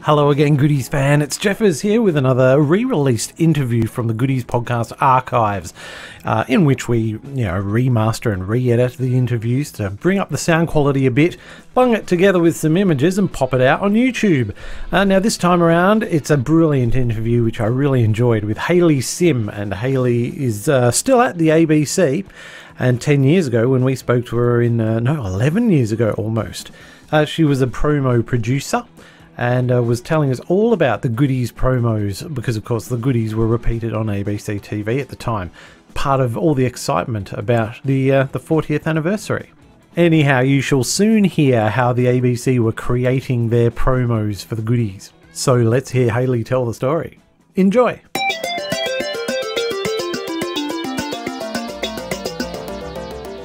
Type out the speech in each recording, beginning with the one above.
Hello again, Goodies fan. It's Jeffers here with another re-released interview from the Goodies podcast archives, in which we, remaster and re-edit the interviews to bring up the sound quality a bit, bung it together with some images and pop it out on YouTube. Now this time around, it's a brilliant interview which I really enjoyed with Hayley Sim, and Hayley is still at the ABC. And 10 years ago, when we spoke to her 11 years ago almost, she was a promo producer. And was telling us all about the Goodies promos, because of course the Goodies were repeated on ABC TV at the time, part of all the excitement about the 40th anniversary. Anyhow, you shall soon hear how the ABC were creating their promos for the Goodies. So let's hear Hayley tell the story. Enjoy!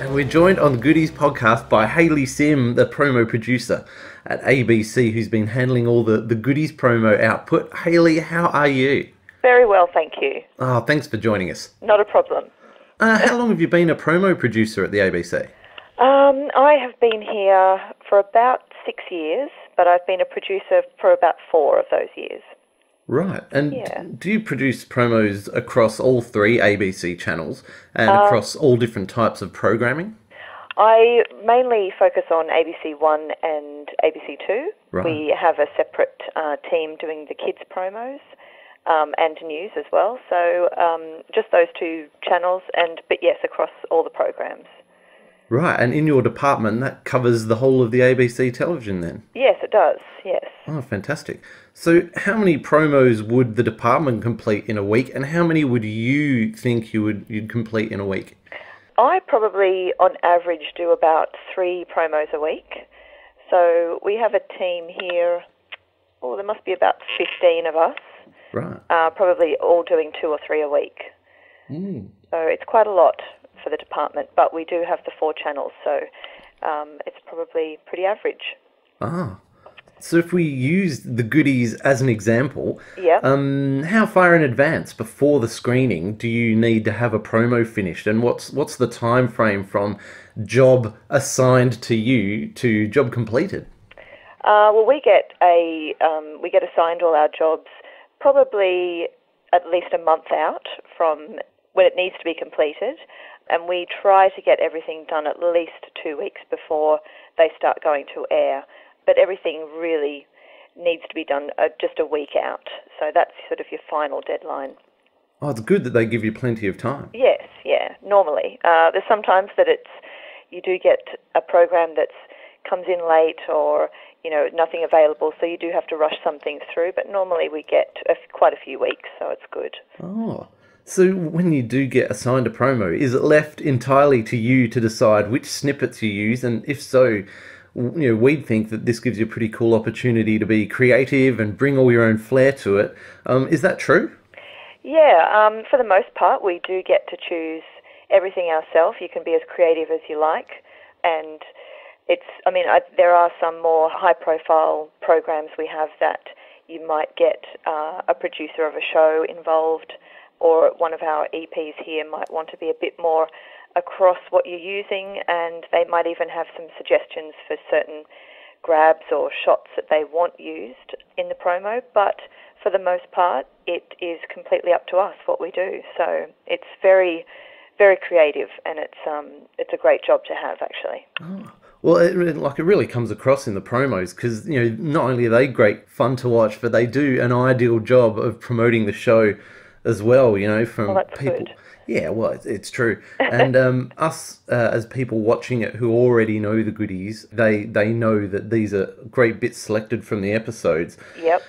And we're joined on the Goodies podcast by Hayley Sim, the promo producer at ABC, who's been handling all the Goodies promo output. Hayley, how are you? Very well, thank you. Oh, thanks for joining us. Not a problem. How long have you been a promo producer at the ABC? I have been here for about 6 years, but I've been a producer for about 4 of those years. Right. And do you produce promos across all 3 ABC channels and across all different types of programming? I mainly focus on ABC 1 and ABC 2. Right. We have a separate team doing the kids' promos and news as well. So just those 2 channels, but yes, across all the programs. Right, and in your department, that covers the whole of the ABC television then? Yes, it does, yes. Oh, fantastic. So how many promos would the department complete in a week, and how many would you think you'd complete in a week? I probably, on average, do about 3 promos a week. So we have a team here, there must be about 15 of us. Right. Probably all doing 2 or 3 a week. Mm. So it's quite a lot for the department, but we do have the 4 channels, so it's probably pretty average. Ah. So if we use the Goodies as an example, yeah. How far in advance before the screening do you need to have a promo finished, and what's the time frame from job assigned to you to job completed? Well, we get assigned all our jobs probably at least a month out from when it needs to be completed, and we try to get everything done at least 2 weeks before they start going to air. But everything really needs to be done just a week out. So that's sort of your final deadline. Oh, it's good that they give you plenty of time. Yes, yeah, normally. There's sometimes that you do get a program that comes in late or, nothing available, so you do have to rush some things through, but normally we get quite a few weeks, so it's good. Oh, so when you do get assigned a promo, is it left entirely to you to decide which snippets you use, and if so, we'd think that this gives you a pretty cool opportunity to be creative and bring all your own flair to it. Is that true? Yeah, for the most part, we do get to choose everything ourselves. You can be as creative as you like, and there are some more high-profile programs we have that you might get a producer of a show involved, or one of our EPs here might want to be a bit more across what you're using, and they might even have some suggestions for certain grabs or shots that they want used in the promo. But for the most part, it is completely up to us what we do. So it's very, very creative, and it's a great job to have, actually. Oh. Well, it really comes across in the promos, because not only are they great fun to watch, but they do an ideal job of promoting the show as well. From that's people. Good. Yeah, well, it's true. And us, as people watching it who already know the Goodies, they know that these are great bits selected from the episodes. Yep.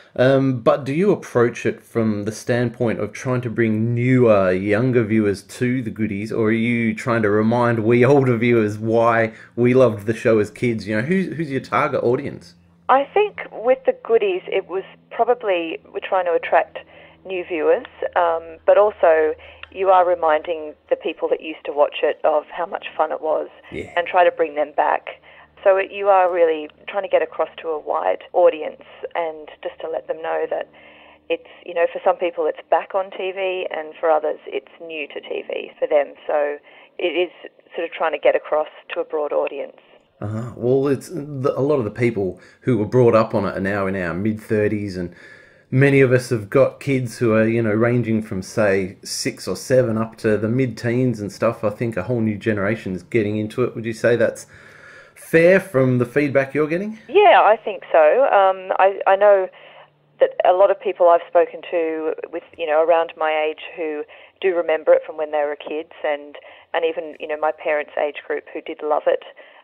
But do you approach it from the standpoint of trying to bring newer, younger viewers to the Goodies, or are you trying to remind we older viewers why we loved the show as kids? Who's your target audience? I think with the Goodies, it was probably we're trying to attract new viewers, but also you are reminding the people that used to watch it of how much fun it was, and try to bring them back. So you are really trying to get across to a wide audience, and just to let them know that it's, for some people it's back on TV, and for others it's new to TV for them. So it is sort of trying to get across to a broad audience. Well, a lot of the people who were brought up on it are now in our mid-30s, and many of us have got kids who are, ranging from, say, 6 or 7 up to the mid-teens and stuff. I think a whole new generation is getting into it. Would you say that's fair from the feedback you're getting? Yeah, I think so. I know that a lot of people I've spoken to with, around my age who do remember it from when they were kids, and even, my parents' age group who did love it,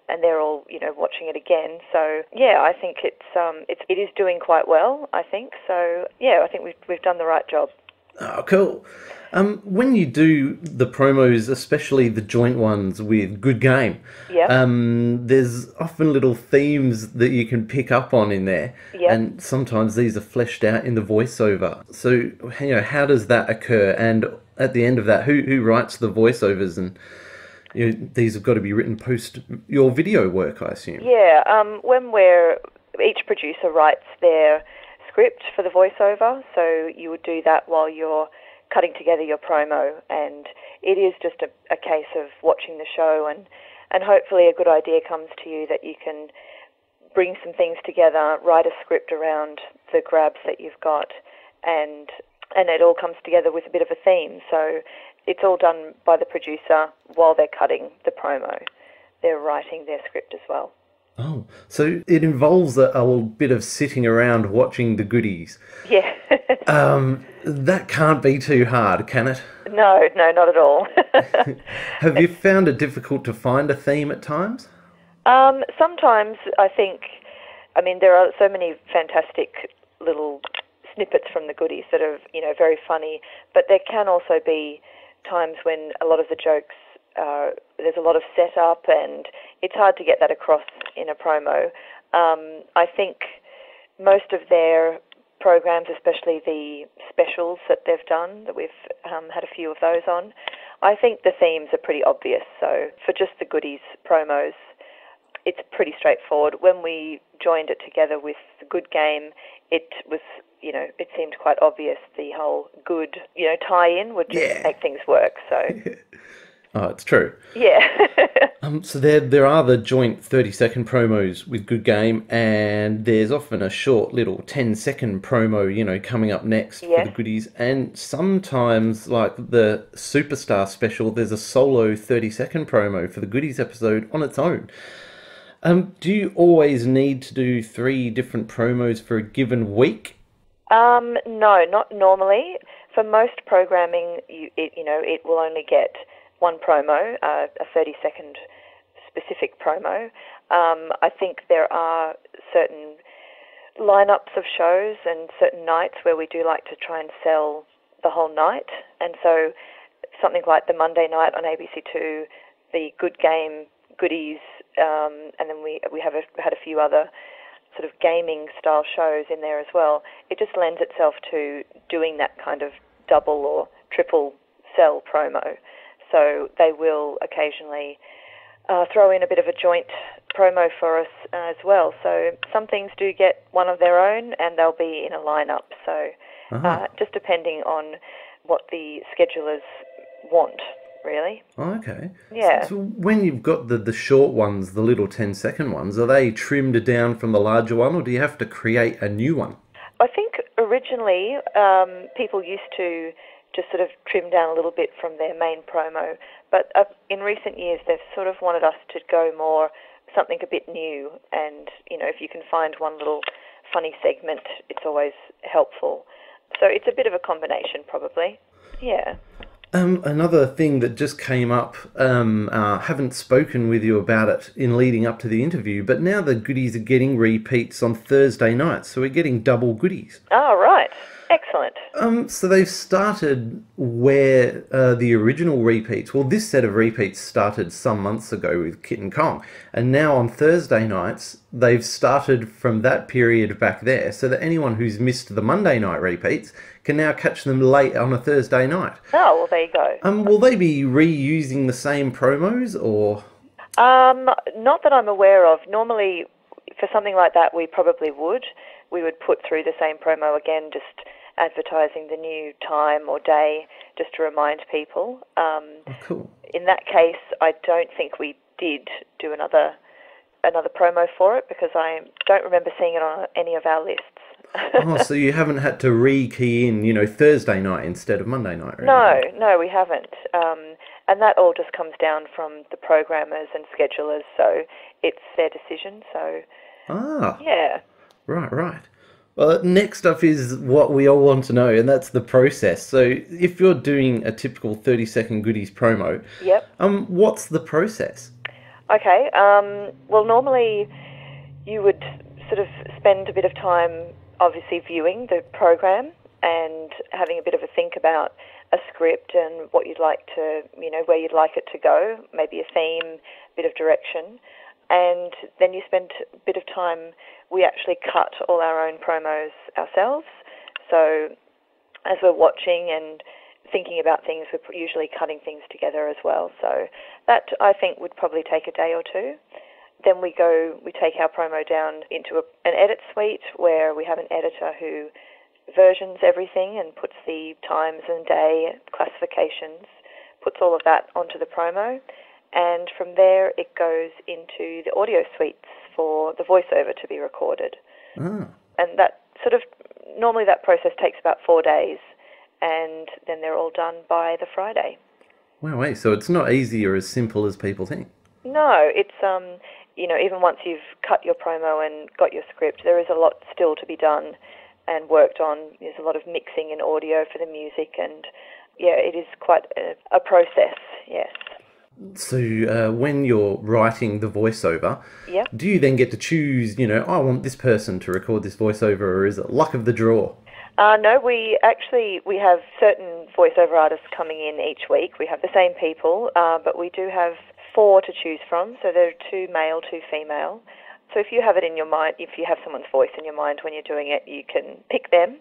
and they're all, watching it again. So, yeah, I think it is doing quite well, I think. So, yeah, I think we've done the right job. Oh, cool. When you do the promos, especially the joint ones with Good Game, Yeah. there's often little themes that you can pick up on in there, Yeah. and sometimes these are fleshed out in the voiceover. So, how does that occur? And at the end of that, who writes the voiceovers? And these have got to be written post your video work, I assume. Yeah. Each producer writes their script for the voiceover, so you would do that while you're cutting together your promo, and it is just a case of watching the show, and hopefully a good idea comes to you that you can bring some things together, write a script around the grabs that you've got, and it all comes together with a bit of a theme. So it's all done by the producer while they're cutting the promo. They're writing their script as well. Oh, so it involves a bit of sitting around watching the goodies. Yeah. That can't be too hard, can it? No, not at all. Have you found it difficult to find a theme at times? Sometimes I think, there are so many fantastic little snippets from the goodies that are, very funny, but there can also be times when a lot of the jokes, there's a lot of setup, and it's hard to get that across in a promo. I think most of their programs, especially the specials that they've done, that we've had a few of those on, I think the themes are pretty obvious. So for just the goodies promos, it's pretty straightforward. When we joined it together with the Good Game, it was, it seemed quite obvious. The whole good, tie-in would just make things work. So. Oh, it's true. Yeah. So there are the joint 30-second promos with Good Game, and there's often a short little 10-second promo, coming up next for the goodies. And sometimes, like the Superstar special, there's a solo 30-second promo for the goodies episode on its own. Do you always need to do 3 different promos for a given week? No, not normally. For most programming, it will only get one promo, a 30-second specific promo. I think there are certain lineups of shows and certain nights where we do like to try and sell the whole night, and so something like the Monday night on ABC2, the Good Game goodies, and then we had a few other sort of gaming style shows in there as well. It just lends itself to doing that kind of double or triple sell promo. So they will occasionally throw in a bit of a joint promo for us as well. So some things do get one of their own, and they'll be in a lineup. So just depending on what the schedulers want, really. Okay. Yeah. So when you've got the short ones, the little 10-second ones, are they trimmed down from the larger one, or do you have to create a new one? I think originally people used to just sort of trim down a little bit from their main promo, but in recent years they've sort of wanted us to go more something a bit new, and if you can find one little funny segment, it's always helpful. So it's a bit of a combination, probably. Yeah. Another thing that just came up, haven't spoken with you about it in leading up to the interview, but now the goodies are getting repeats on Thursday nights, so we're getting double goodies. Oh, right. Excellent. So they've started where the original repeats, well, this set of repeats started some months ago with Kit and Kong, and now on Thursday nights, they've started from that period back there, so that anyone who's missed the Monday night repeats can now catch them late on a Thursday night. Oh, well, there you go. Will they be reusing the same promos, or...? Not that I'm aware of. Normally, for something like that, we probably would. We would put through the same promo again, just advertising the new time or day, just to remind people. Oh, cool. In that case, I don't think we did do another another promo for it because I don't remember seeing it on any of our lists. Oh, so you haven't had to re-key in, Thursday night instead of Monday night or anything? No, we haven't. And that all just comes down from the programmers and schedulers, so it's their decision. So, yeah. Right. Well, next up is what we all want to know, and that's the process. So if you're doing a typical 30-second goodies promo, Yep. What's the process? Okay. Well, normally you would sort of spend a bit of time, obviously, viewing the program and having a bit of a think about a script and what you'd like to, where you'd like it to go, maybe a theme, a bit of direction. And then you spend a bit of time, we actually cut all our own promos ourselves. So as we're watching and thinking about things, we're usually cutting things together as well. So that, I think, would probably take a day or two. Then we take our promo down into an edit suite where we have an editor who versions everything and puts the times and day classifications, puts all of that onto the promo. And from there, it goes into the audio suites for the voiceover to be recorded. And that normally that process takes about 4 days, and then they're all done by the Friday. Wow, wait, so it's not easy or as simple as people think? No, it's, even once you've cut your promo and got your script, there is a lot still to be done and worked on. There's a lot of mixing in audio for the music, and, it is quite a process, yes. So when you're writing the voiceover, Yep. do you then get to choose, I want this person to record this voiceover, or is it luck of the draw? No, we have certain voiceover artists coming in each week. We have the same people, but we do have 4 to choose from. So there are 2 male, 2 female. So if you have it in your mind, if you have someone's voice in your mind when you're doing it, you can pick them.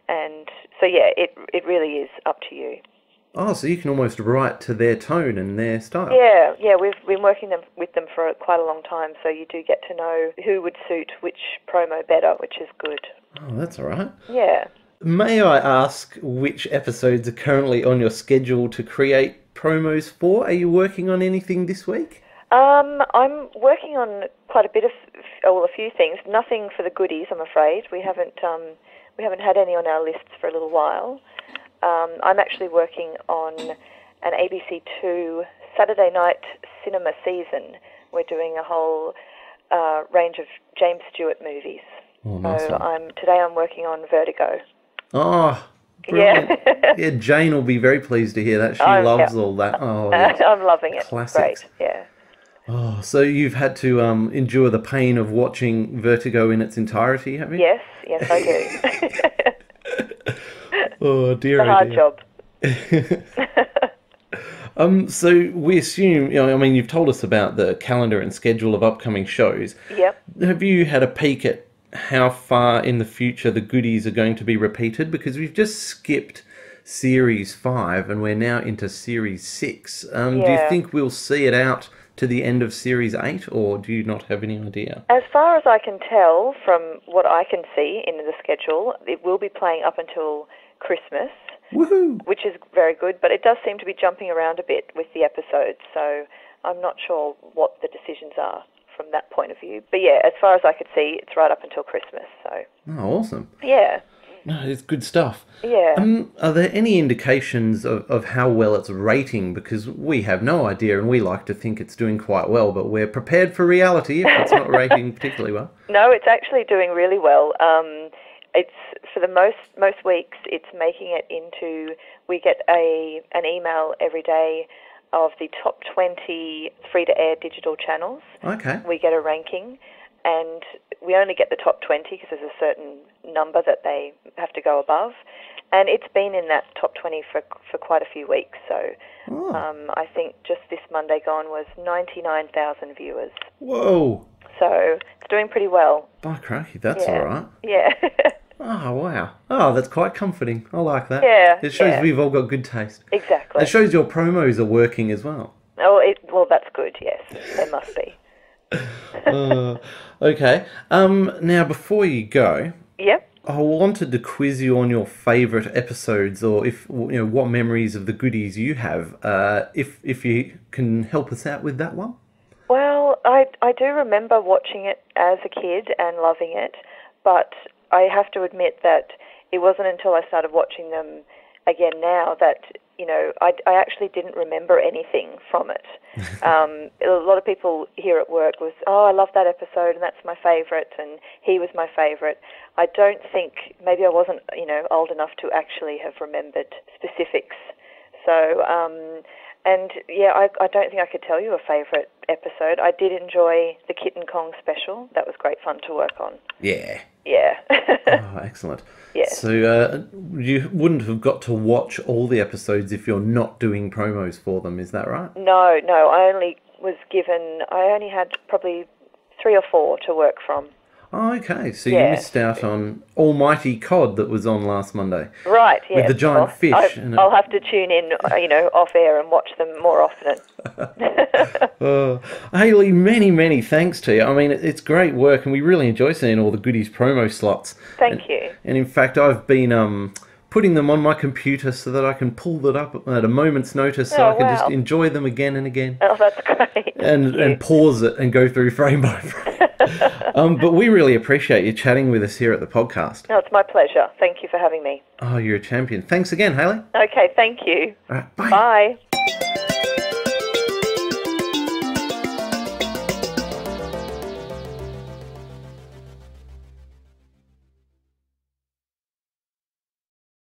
And so, it really is up to you. Oh, so you can almost write to their tone and their style. Yeah, we've been working with them for quite a long time, so you do get to know who would suit which promo better, which is good. Oh, that's all right. Yeah. May I ask which episodes are currently on your schedule to create promos for? Are you working on anything this week? I'm working on quite a few things. Nothing for the goodies, I'm afraid. We haven't had any on our lists for a little while. I'm actually working on an ABC2 Saturday night cinema season. We're doing a whole range of James Stewart movies. Oh, nice. So today I'm working on Vertigo. Oh, brilliant. Yeah. Yeah, Jane will be very pleased to hear that. She loves all that. Oh, yeah. I'm loving it. Classics. Great, yeah. Oh, so you've had to endure the pain of watching Vertigo in its entirety, have you? Yes, I do. Oh, dear. It's a hard job. So we assume, you've told us about the calendar and schedule of upcoming shows. Yep. Have you had a peek at how far in the future the goodies are going to be repeated? Because we've just skipped Series 5 and we're now into Series 6. Do you think we'll see it out to the end of Series 8, or do you not have any idea? As far as I can tell from what I can see in the schedule, it will be playing up until Christmas. Woohoo! Which is very good, but it does seem to be jumping around a bit with the episodes, so I'm not sure what the decisions are from that point of view. But yeah, as far as I could see, it's right up until Christmas, so... Oh, awesome. Yeah. No, it's good stuff. Yeah. Are there any indications of how well it's rating? Because we have no idea, and we like to think it's doing quite well, but we're prepared for reality if it's not rating particularly well. No, it's actually doing really well. It's for the most weeks, it's making it into. We get an email every day of the top 20 free-to-air digital channels. Okay. We get a ranking, and we only get the top 20 because there's a certain number that they have to go above. And it's been in that top 20 for quite a few weeks. So I think just this Monday gone was 99,000 viewers. Whoa. So it's doing pretty well. By crikey, that's all right. Yeah. Oh, wow. Oh, that's quite comforting. I like that. Yeah. It shows we've all got good taste. Exactly. It shows your promos are working as well. Oh, well, that's good, yes. They must be. Okay. Now, before you go... Yep. I wanted to quiz you on your favourite episodes, or if what memories of the goodies you have. If you can help us out with that one. Well, I do remember watching it as a kid and loving it, but I have to admit that it wasn't until I started watching them again now that, I actually didn't remember anything from it. A lot of people here at work was, I love that episode and that's my favourite and he was my favourite. I don't think, maybe I wasn't, old enough to actually have remembered specifics. So, I don't think I could tell you a favourite episode. I did enjoy the Kitten Kong special. That was great fun to work on. Yeah. Yeah. Oh, excellent. Yeah. So you wouldn't have got to watch all the episodes if you're not doing promos for them, is that right? No. I only had probably 3 or 4 to work from. Oh, okay. So you missed out on Almighty Cod that was on last Monday. Right, yeah. With the giant fish. I'll have to tune in, off air and watch them more often. Hayley, many, many thanks to you. I mean, it's great work and we really enjoy seeing all the goodies promo slots. Thank you. And in fact, I've been putting them on my computer so that I can pull that up at a moment's notice so I can just enjoy them again and again. Oh, that's great. And pause it and go through frame by frame. But we really appreciate you chatting with us here at the podcast. No, it's my pleasure. Thank you for having me. Oh, you're a champion. Thanks again, Hayley. Okay, thank you. All right, bye. Bye.